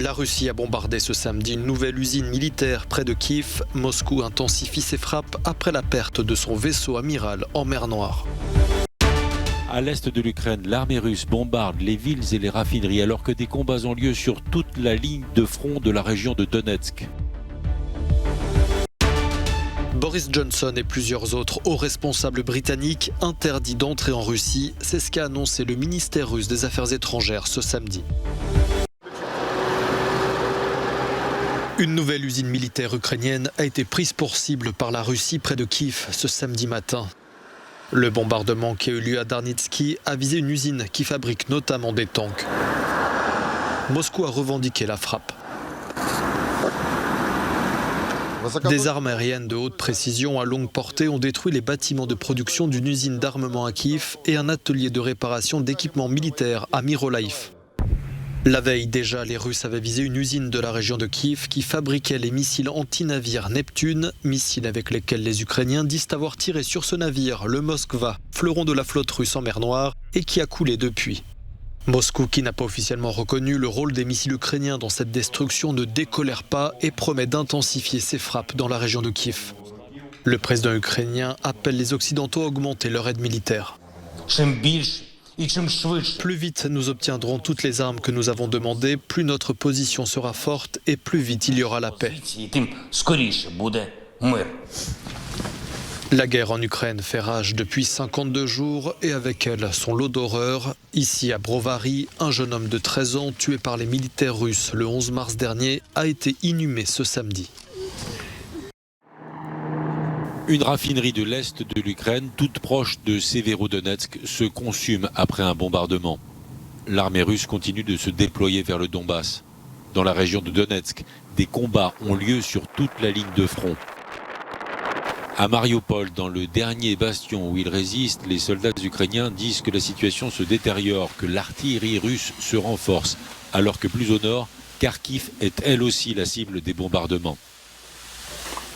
La Russie a bombardé ce samedi une nouvelle usine militaire près de Kiev. Moscou intensifie ses frappes après la perte de son vaisseau amiral en mer Noire. À l'est de l'Ukraine, l'armée russe bombarde les villes et les raffineries alors que des combats ont lieu sur toute la ligne de front de la région de Donetsk. Boris Johnson et plusieurs autres hauts responsables britanniques interdits d'entrer en Russie. C'est ce qu'a annoncé le ministère russe des Affaires étrangères ce samedi. Une nouvelle usine militaire ukrainienne a été prise pour cible par la Russie près de Kiev ce samedi matin. Le bombardement qui a eu lieu à Darnitsky a visé une usine qui fabrique notamment des tanks. Moscou a revendiqué la frappe. Des armes aériennes de haute précision à longue portée ont détruit les bâtiments de production d'une usine d'armement à Kiev et un atelier de réparation d'équipements militaires à Myrolaïv. La veille déjà, les Russes avaient visé une usine de la région de Kiev qui fabriquait les missiles anti-navires Neptune, missiles avec lesquels les Ukrainiens disent avoir tiré sur ce navire, le Moskva, fleuron de la flotte russe en mer Noire, et qui a coulé depuis. Moscou, qui n'a pas officiellement reconnu le rôle des missiles ukrainiens dans cette destruction, ne décolère pas et promet d'intensifier ses frappes dans la région de Kiev. Le président ukrainien appelle les Occidentaux à augmenter leur aide militaire. Plus vite nous obtiendrons toutes les armes que nous avons demandées, plus notre position sera forte et plus vite il y aura la paix. La guerre en Ukraine fait rage depuis 52 jours et avec elle son lot d'horreurs. Ici à Brovary, un jeune homme de 13 ans tué par les militaires russes le 11 mars dernier a été inhumé ce samedi. Une raffinerie de l'est de l'Ukraine, toute proche de Severodonetsk, se consume après un bombardement. L'armée russe continue de se déployer vers le Donbass. Dans la région de Donetsk, des combats ont lieu sur toute la ligne de front. À Mariupol, dans le dernier bastion où ils résistent, les soldats ukrainiens disent que la situation se détériore, que l'artillerie russe se renforce, alors que plus au nord, Kharkiv est elle aussi la cible des bombardements.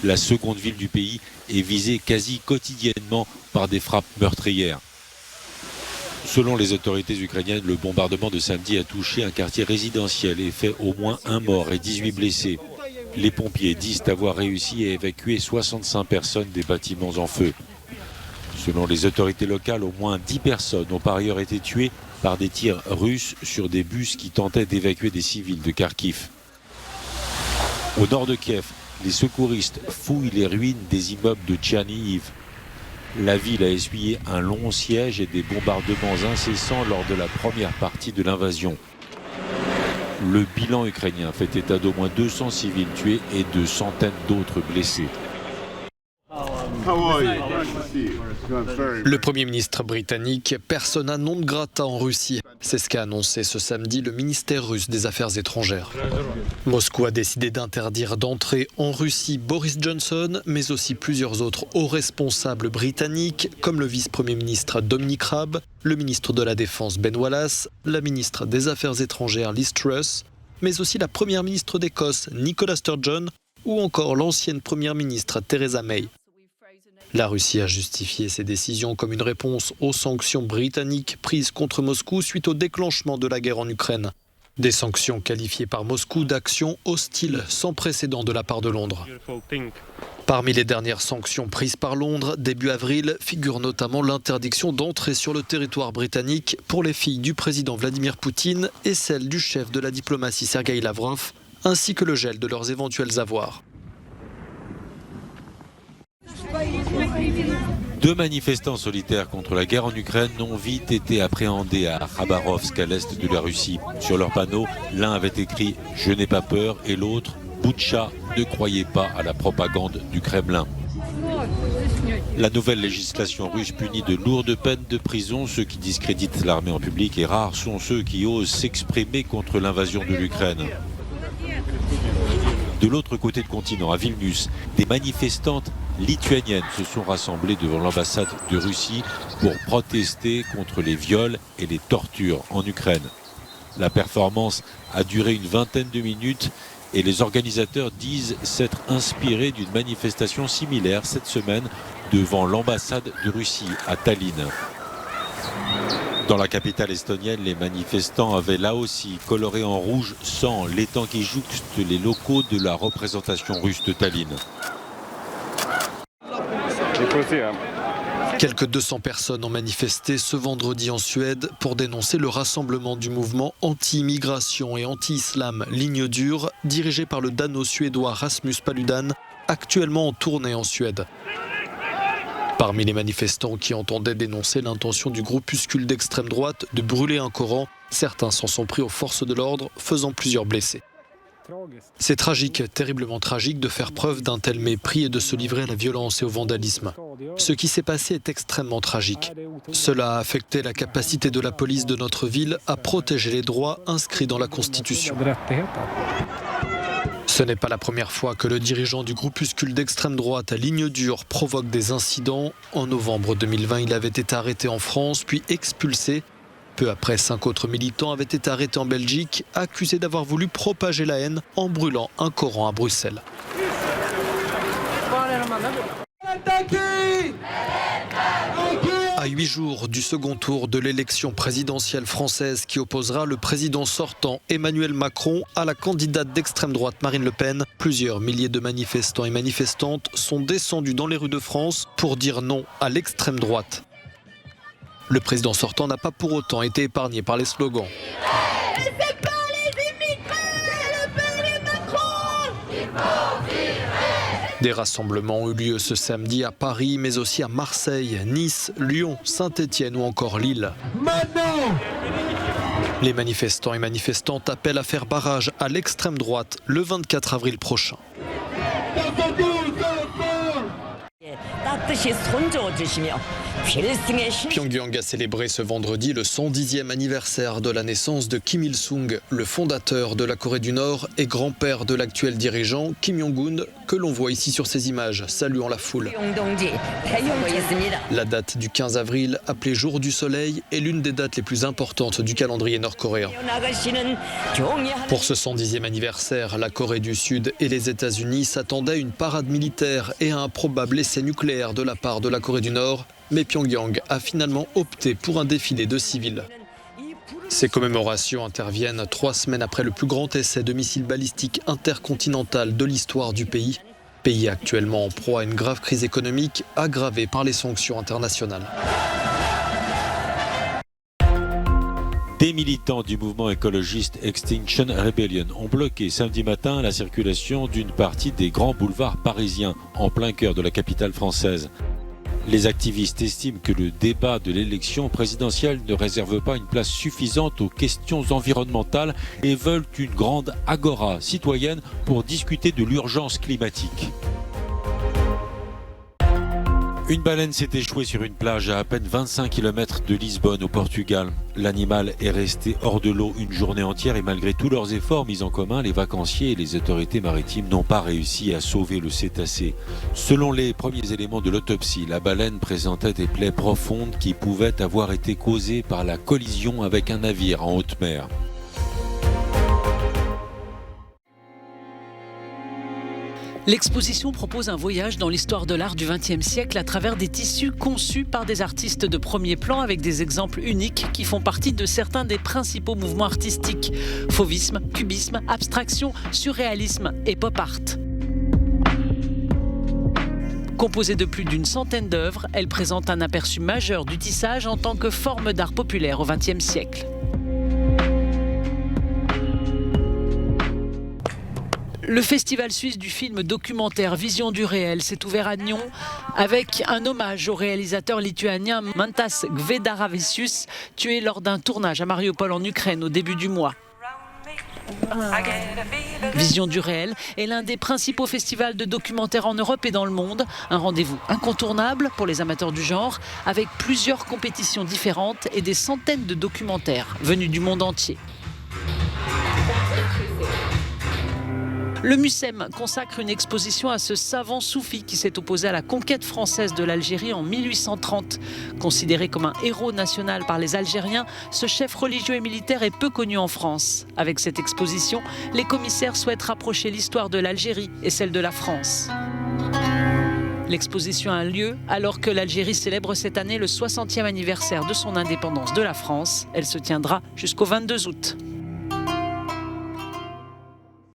La seconde ville du pays est visée quasi quotidiennement par des frappes meurtrières. Selon les autorités ukrainiennes, le bombardement de samedi a touché un quartier résidentiel et fait au moins un mort et 18 blessés. Les pompiers disent avoir réussi à évacuer 65 personnes des bâtiments en feu. Selon les autorités locales, au moins 10 personnes ont par ailleurs été tuées par des tirs russes sur des bus qui tentaient d'évacuer des civils de Kharkiv. Au nord de Kiev, les secouristes fouillent les ruines des immeubles de Tchernihiv. La ville a essuyé un long siège et des bombardements incessants lors de la première partie de l'invasion. Le bilan ukrainien fait état d'au moins 200 civils tués et de centaines d'autres blessés. Le Premier ministre britannique, persona non grata en Russie. C'est ce qu'a annoncé ce samedi le ministère russe des Affaires étrangères. Moscou a décidé d'interdire d'entrer en Russie Boris Johnson, mais aussi plusieurs autres hauts responsables britanniques, comme le vice-premier ministre Dominic Raab, le ministre de la Défense Ben Wallace, la ministre des Affaires étrangères Liz Truss, mais aussi la première ministre d'Écosse Nicola Sturgeon, ou encore l'ancienne première ministre Theresa May. La Russie a justifié ces décisions comme une réponse aux sanctions britanniques prises contre Moscou suite au déclenchement de la guerre en Ukraine. Des sanctions qualifiées par Moscou d'actions hostiles sans précédent de la part de Londres. Parmi les dernières sanctions prises par Londres, début avril, figure notamment l'interdiction d'entrer sur le territoire britannique pour les filles du président Vladimir Poutine et celle du chef de la diplomatie Sergueï Lavrov, ainsi que le gel de leurs éventuels avoirs. Deux manifestants solitaires contre la guerre en Ukraine ont vite été appréhendés à Khabarovsk, à l'est de la Russie. Sur leur panneau, l'un avait écrit « Je n'ai pas peur » et l'autre « Boutcha, ne croyez pas à la propagande du Kremlin ». La nouvelle législation russe punit de lourdes peines de prison ceux qui discréditent l'armée en public et rares sont ceux qui osent s'exprimer contre l'invasion de l'Ukraine. De l'autre côté du continent, à Vilnius, des manifestantes lituaniennes se sont rassemblées devant l'ambassade de Russie pour protester contre les viols et les tortures en Ukraine. La performance a duré une vingtaine de minutes et les organisateurs disent s'être inspirés d'une manifestation similaire cette semaine devant l'ambassade de Russie à Tallinn. Dans la capitale estonienne, les manifestants avaient là aussi coloré en rouge sang l'étang qui jouxte les locaux de la représentation russe de Tallinn. Quelques 200 personnes ont manifesté ce vendredi en Suède pour dénoncer le rassemblement du mouvement anti-immigration et anti-islam Ligne Dure, dirigé par le dano-suédois Rasmus Paludan, actuellement en tournée en Suède. Parmi les manifestants qui entendaient dénoncer l'intention du groupuscule d'extrême droite de brûler un Coran, certains s'en sont pris aux forces de l'ordre, faisant plusieurs blessés. C'est tragique, terriblement tragique de faire preuve d'un tel mépris et de se livrer à la violence et au vandalisme. Ce qui s'est passé est extrêmement tragique. Cela a affecté la capacité de la police de notre ville à protéger les droits inscrits dans la Constitution. Ce n'est pas la première fois que le dirigeant du groupuscule d'extrême droite à Ligne Dure provoque des incidents. En novembre 2020, il avait été arrêté en France, puis expulsé. Peu après, 5 autres militants avaient été arrêtés en Belgique, accusés d'avoir voulu propager la haine en brûlant un Coran à Bruxelles. À 8 jours du second tour de l'élection présidentielle française qui opposera le président sortant Emmanuel Macron à la candidate d'extrême droite Marine Le Pen, plusieurs milliers de manifestants et manifestantes sont descendus dans les rues de France pour dire non à l'extrême droite. Le président sortant n'a pas pour autant été épargné par les slogans. Des rassemblements ont eu lieu ce samedi à Paris, mais aussi à Marseille, Nice, Lyon, Saint-Étienne ou encore Lille. Les manifestants et manifestantes appellent à faire barrage à l'extrême droite le 24 avril prochain. Pyongyang a célébré ce vendredi le 110e anniversaire de la naissance de Kim Il-sung, le fondateur de la Corée du Nord et grand-père de l'actuel dirigeant Kim Jong-un, que l'on voit ici sur ces images, saluant la foule. La date du 15 avril, appelée Jour du Soleil, est l'une des dates les plus importantes du calendrier nord-coréen. Pour ce 110e anniversaire, la Corée du Sud et les États-Unis s'attendaient à une parade militaire et à un probable essai nucléaire de la part de la Corée du Nord, mais Pyongyang a finalement opté pour un défilé de civils. Ces commémorations interviennent 3 semaines après le plus grand essai de missiles balistiques intercontinental de l'histoire du pays actuellement en proie à une grave crise économique aggravée par les sanctions internationales. Des militants du mouvement écologiste Extinction Rebellion ont bloqué samedi matin la circulation d'une partie des grands boulevards parisiens en plein cœur de la capitale française. Les activistes estiment que le débat de l'élection présidentielle ne réserve pas une place suffisante aux questions environnementales et veulent une grande agora citoyenne pour discuter de l'urgence climatique. Une baleine s'est échouée sur une plage à peine 25 km de Lisbonne au Portugal. L'animal est resté hors de l'eau une journée entière et malgré tous leurs efforts mis en commun, les vacanciers et les autorités maritimes n'ont pas réussi à sauver le cétacé. Selon les premiers éléments de l'autopsie, la baleine présentait des plaies profondes qui pouvaient avoir été causées par la collision avec un navire en haute mer. L'exposition propose un voyage dans l'histoire de l'art du XXe siècle à travers des tissus conçus par des artistes de premier plan avec des exemples uniques qui font partie de certains des principaux mouvements artistiques. Fauvisme, cubisme, abstraction, surréalisme et pop art. Composée de plus d'une centaine d'œuvres, elle présente un aperçu majeur du tissage en tant que forme d'art populaire au XXe siècle. Le festival suisse du film documentaire Vision du réel s'est ouvert à Nyon avec un hommage au réalisateur lituanien Mantas Kvedaravičius, tué lors d'un tournage à Mariupol en Ukraine au début du mois. Vision du réel est l'un des principaux festivals de documentaires en Europe et dans le monde. Un rendez-vous incontournable pour les amateurs du genre avec plusieurs compétitions différentes et des centaines de documentaires venus du monde entier. Le MUSEM consacre une exposition à ce savant soufi qui s'est opposé à la conquête française de l'Algérie en 1830. Considéré comme un héros national par les Algériens, ce chef religieux et militaire est peu connu en France. Avec cette exposition, les commissaires souhaitent rapprocher l'histoire de l'Algérie et celle de la France. L'exposition a lieu alors que l'Algérie célèbre cette année le 60e anniversaire de son indépendance de la France. Elle se tiendra jusqu'au 22 août.